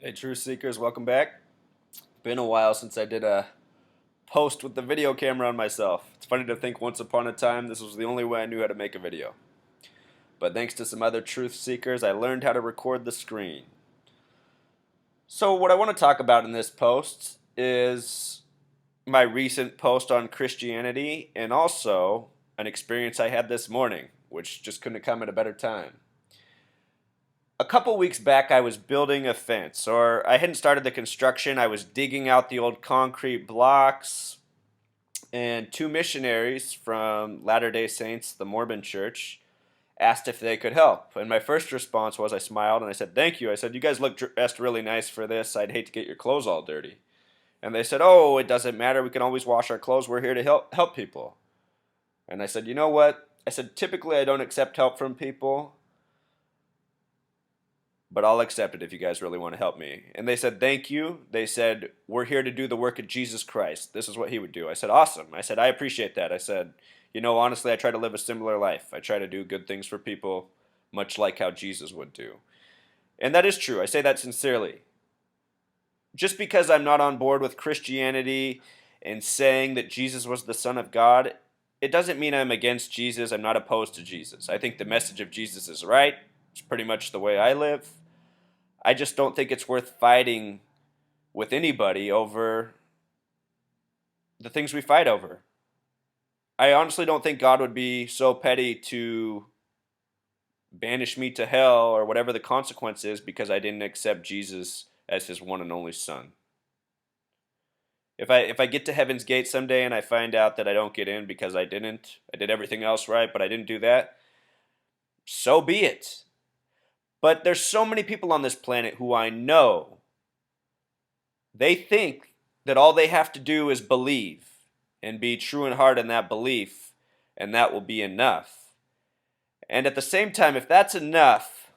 Hey, Truth Seekers, welcome back. Been a while since I did a post with the video camera on myself. It's funny to think once upon a time this was the only way I knew how to make a video. But thanks to some other Truth Seekers, I learned how to record the screen. So, what I want to talk about in this post is my recent post on Christianity and also an experience I had this morning, which just couldn't come at a better time. A couple weeks back, I was building a fence, or I hadn't started the construction. I was digging out the old concrete blocks, and two missionaries from Latter-day Saints, the Mormon church, asked if they could help. And my first response was I smiled and I said, "Thank you." I said, "You guys look dressed really nice for this. I'd hate to get your clothes all dirty." And they said, "Oh, it doesn't matter. We can always wash our clothes. We're here to help people." And I said, "You know what?" I said, "Typically I don't accept help from people, but I'll accept it if you guys really want to help me." And they said, "Thank you." They said, "We're here to do the work of Jesus Christ. This is what he would do." I said, "Awesome." I said, "I appreciate that." I said, honestly, I try to live a similar life. I try to do good things for people, much like how Jesus would do." And that is true. I say that sincerely. Just because I'm not on board with Christianity and saying that Jesus was the Son of God, it doesn't mean I'm against Jesus. I'm not opposed to Jesus. I think the message of Jesus is right. It's pretty much the way I live. I just don't think it's worth fighting with anybody over the things we fight over. I honestly don't think God would be so petty to banish me to hell or whatever the consequence is because I didn't accept Jesus as his one and only son. If I get to heaven's gate someday and I find out that I don't get in because I did everything else right, but I didn't do that, so be it. But there's so many people on this planet who I know they think that all they have to do is believe and be true in heart in that belief, and that will be enough. And at the same time, if that's enough,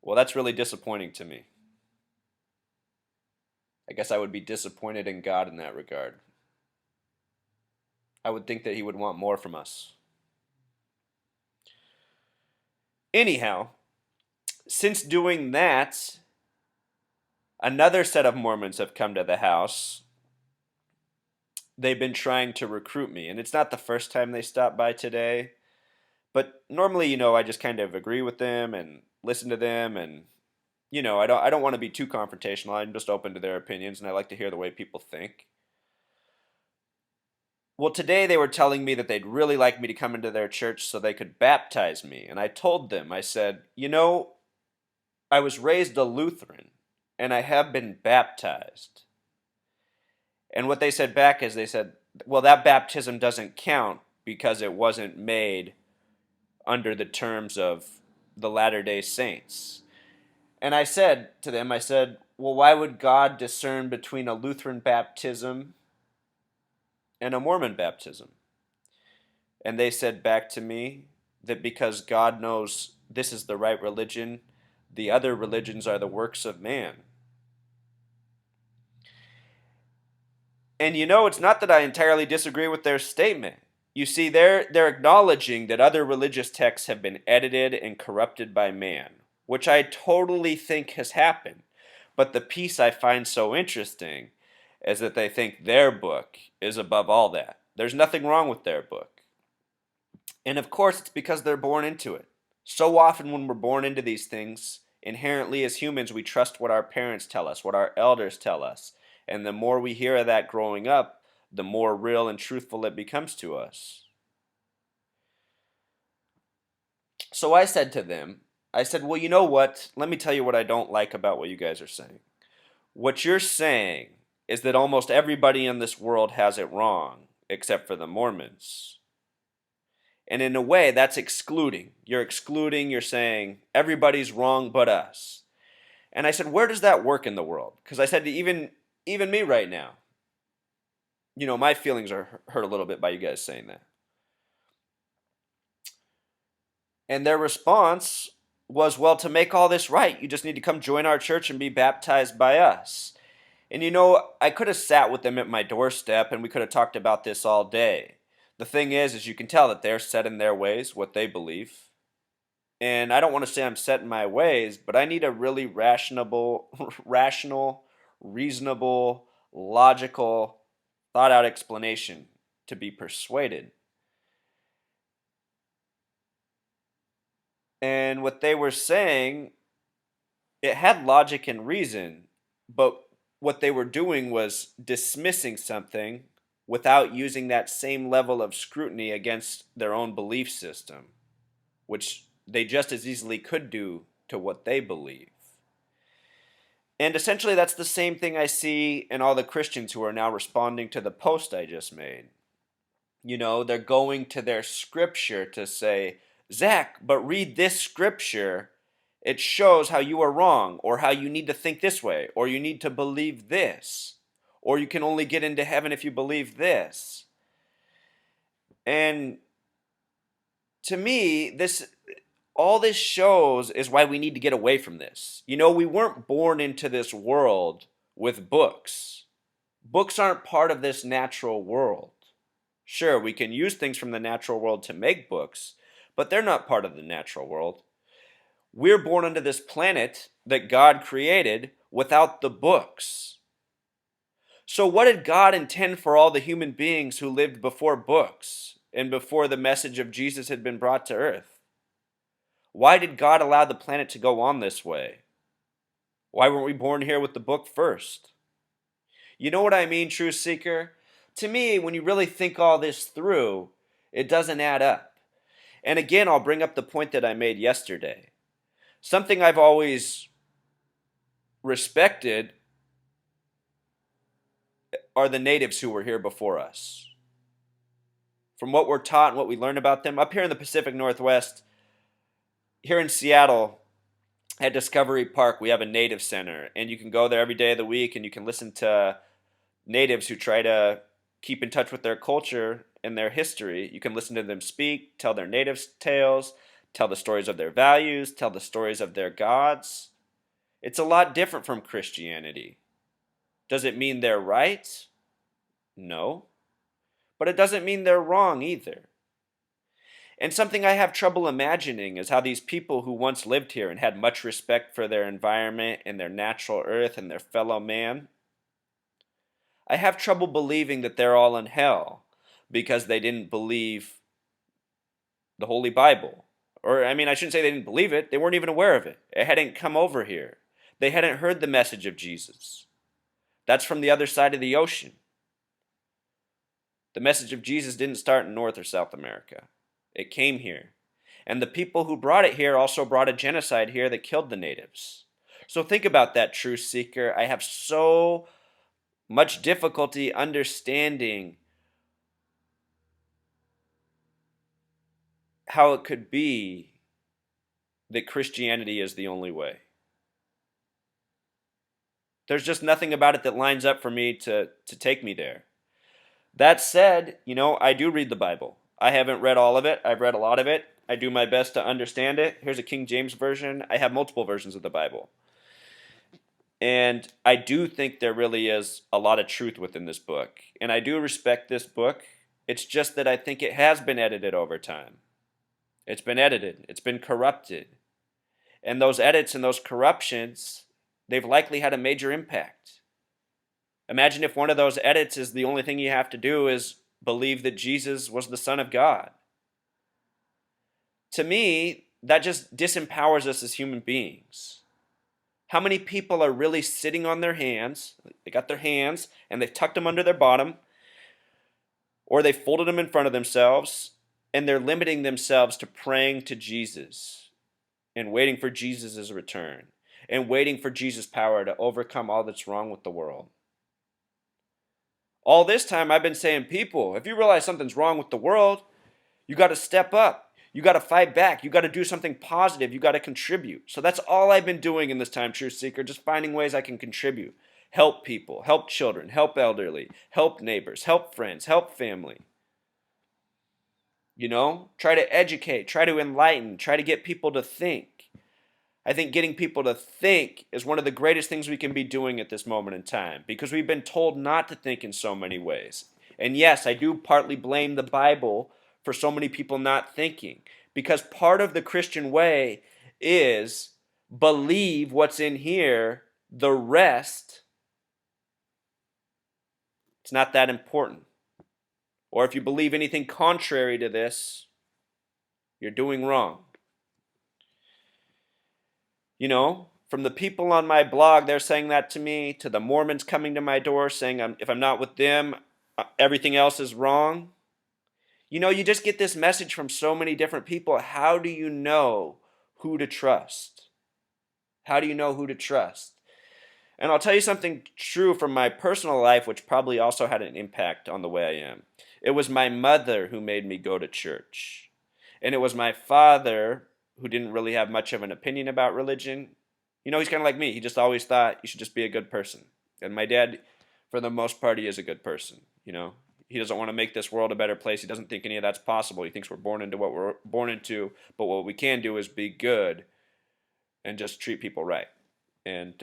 well, that's really disappointing to me. I guess I would be disappointed in God in that regard. I would think that he would want more from us. Anyhow, since doing that, another set of Mormons have come to the house. They've been trying to recruit me, and it's not the first time they stopped by today. But normally, I just kind of agree with them and listen to them, and I don't want to be too confrontational. I'm just open to their opinions, and I like to hear the way people think. Well, today they were telling me that they'd really like me to come into their church so they could baptize me, and I told them, I said, I was raised a Lutheran, and I have been baptized. And what they said back is they said, "Well, that baptism doesn't count because it wasn't made under the terms of the Latter-day Saints." And I said to them, I said, "Well, why would God discern between a Lutheran baptism and a Mormon baptism?" And they said back to me that because God knows this is the right religion, the other religions are the works of man. And it's not that I entirely disagree with their statement. You see, they're acknowledging that other religious texts have been edited and corrupted by man, which I totally think has happened. But the piece I find so interesting is that they think their book is above all that. There's nothing wrong with their book. And of course, it's because they're born into it. So often when we're born into these things, inherently as humans, we trust what our parents tell us, what our elders tell us. And the more we hear of that growing up, the more real and truthful it becomes to us. So I said to them, I said, "Well, you know what? Let me tell you what I don't like about what you guys are saying. What you're saying is that almost everybody in this world has it wrong, except for the Mormons. And in a way, that's excluding. You're saying everybody's wrong but us." And I said, "Where does that work in the world?" Because I said, even me right now, my feelings are hurt a little bit by you guys saying that. And their response was, "Well, to make all this right, you just need to come join our church and be baptized by us." And I could have sat with them at my doorstep and we could have talked about this all day. The thing is you can tell that they're set in their ways, what they believe. And I don't want to say I'm set in my ways, but I need a really rational, reasonable, logical, thought out explanation to be persuaded. And what they were saying, it had logic and reason, but what they were doing was dismissing something without using that same level of scrutiny against their own belief system, which they just as easily could do to what they believe. And essentially, that's the same thing I see in all the Christians who are now responding to the post I just made. You know, they're going to their scripture to say, Zach, but read this scripture. It shows how you are wrong, or how you need to think this way, or you need to believe this, or you can only get into heaven if you believe this. And to me, all this shows is why we need to get away from this. You know, we weren't born into this world with books. Books aren't part of this natural world. Sure, we can use things from the natural world to make books, but they're not part of the natural world. We're born into this planet that God created without the books. So what did God intend for all the human beings who lived before books and before the message of Jesus had been brought to earth? Why did God allow the planet to go on this way? Why weren't we born here with the book first? You know what I mean, Truth Seeker? To me, when you really think all this through, it doesn't add up. And again, I'll bring up the point that I made yesterday. Something I've always respected are the natives who were here before us. From what we're taught and what we learn about them, up here in the Pacific Northwest, here in Seattle, at Discovery Park, we have a native center, and you can go there every day of the week and you can listen to natives who try to keep in touch with their culture and their history. You can listen to them speak, tell their native tales, tell the stories of their values, tell the stories of their gods. It's a lot different from Christianity. Does it mean they're right? No. But it doesn't mean they're wrong either. And something I have trouble imagining is how these people who once lived here and had much respect for their environment and their natural earth and their fellow man, I have trouble believing that they're all in hell because they didn't believe the Holy Bible. Or, I mean, I shouldn't say they didn't believe it. They weren't even aware of it. It hadn't come over here. They hadn't heard the message of Jesus. That's from the other side of the ocean. The message of Jesus didn't start in North or South America. It came here. And the people who brought it here also brought a genocide here that killed the natives. So think about that, Truth Seeker. I have so much difficulty understanding how it could be that Christianity is the only way. There's just nothing about it that lines up for me to take me there. That said, you know, I do read the Bible. I haven't read all of it. I've read a lot of it. I do my best to understand it. Here's a King James version. I have multiple versions of the Bible. And I do think there really is a lot of truth within this book. And I do respect this book. It's just that I think it has been edited over time. It's been edited. It's been corrupted. And those edits and those corruptions, they've likely had a major impact. Imagine if one of those edits is the only thing you have to do is believe that Jesus was the Son of God. To me, that just disempowers us as human beings. How many people are really sitting on their hands? They got their hands and they've tucked them under their bottom, or they folded them in front of themselves, and they're limiting themselves to praying to Jesus and waiting for Jesus' return and waiting for Jesus' power to overcome all that's wrong with the world. All this time I've been saying, people, if you realize something's wrong with the world, you got to step up. You got to fight back. You got to do something positive. You got to contribute. So that's all I've been doing in this time, Truth Seeker, just finding ways I can contribute. Help people, help children, help elderly, help neighbors, help friends, help family. You know, try to educate, try to enlighten, try to get people to think. I think getting people to think is one of the greatest things we can be doing at this moment in time, because we've been told not to think in so many ways. And yes, I do partly blame the Bible for so many people not thinking, Because part of the Christian way is believe what's in here, the rest, it's not that important. Or if you believe anything contrary to this, you're doing wrong. You know, from the people on my blog, they're saying that to me, to the Mormons coming to my door saying if I'm not with them, everything else is wrong. You know, you just get this message from so many different people. How do you know who to trust? How do you know who to trust? And I'll tell you something true from my personal life, which probably also had an impact on the way I am. It was my mother who made me go to church. And it was my father who didn't really have much of an opinion about religion. You know, he's kind of like me. He just always thought you should just be a good person. And my dad, for the most part, he is a good person. You know, he doesn't want to make this world a better place. He doesn't think any of that's possible. He thinks we're born into what we're born into. But what we can do is be good and just treat people right. And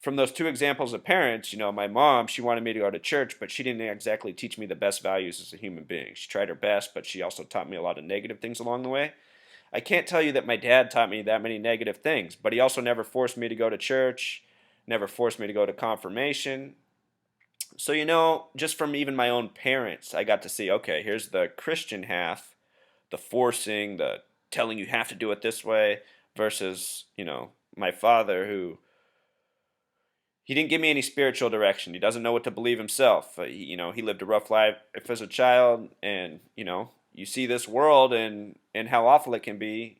from those two examples of parents, you know, my mom, she wanted me to go to church, but she didn't exactly teach me the best values as a human being. She tried her best, but she also taught me a lot of negative things along the way. I can't tell you that my dad taught me that many negative things, but he also never forced me to go to church, never forced me to go to confirmation. So, you know, just from even my own parents, I got to see, okay, here's the Christian half, the forcing, the telling you have to do it this way, versus, you know, my father who he didn't give me any spiritual direction. He doesn't know what to believe himself. You know, he lived a rough life as a child, and you know, you see this world and how awful it can be.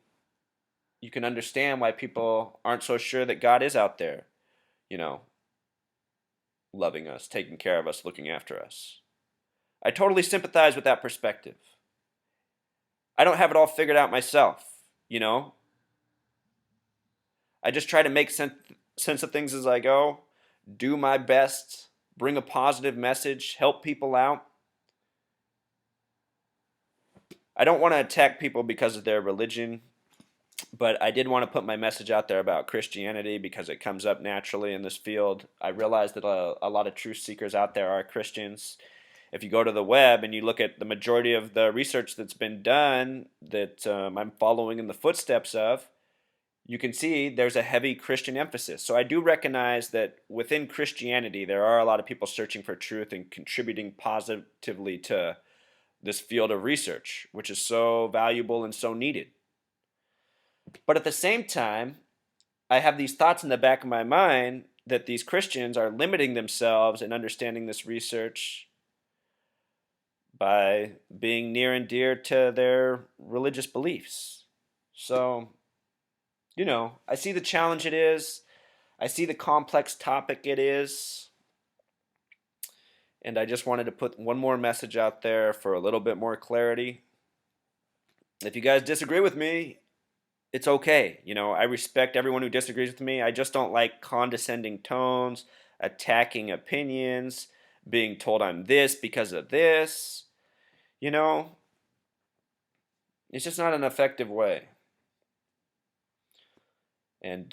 You can understand why people aren't so sure that God is out there, you know, loving us, taking care of us, looking after us. I totally sympathize with that perspective. I don't have it all figured out myself, you know. I just try to make sense of things as I go, do my best, bring a positive message, help people out. I don't want to attack people because of their religion, but I did want to put my message out there about Christianity because it comes up naturally in this field. I realize that a lot of truth seekers out there are Christians. If you go to the web and you look at the majority of the research that's been done that I'm following in the footsteps of, you can see there's a heavy Christian emphasis. So I do recognize that within Christianity, there are a lot of people searching for truth and contributing positively to this field of research, which is so valuable and so needed. But at the same time, I have these thoughts in the back of my mind that these Christians are limiting themselves in understanding this research by being near and dear to their religious beliefs. So, you know, I see the challenge it is. I see the complex topic it is. And I just wanted to put one more message out there for a little bit more clarity. If you guys disagree with me, it's okay. You know, I respect everyone who disagrees with me. I just don't like condescending tones, attacking opinions, being told I'm this because of this. You know, it's just not an effective way. And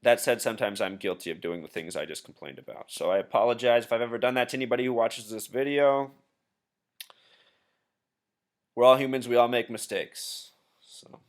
that said, sometimes I'm guilty of doing the things I just complained about. So I apologize if I've ever done that to anybody who watches this video. We're all humans. We all make mistakes. So.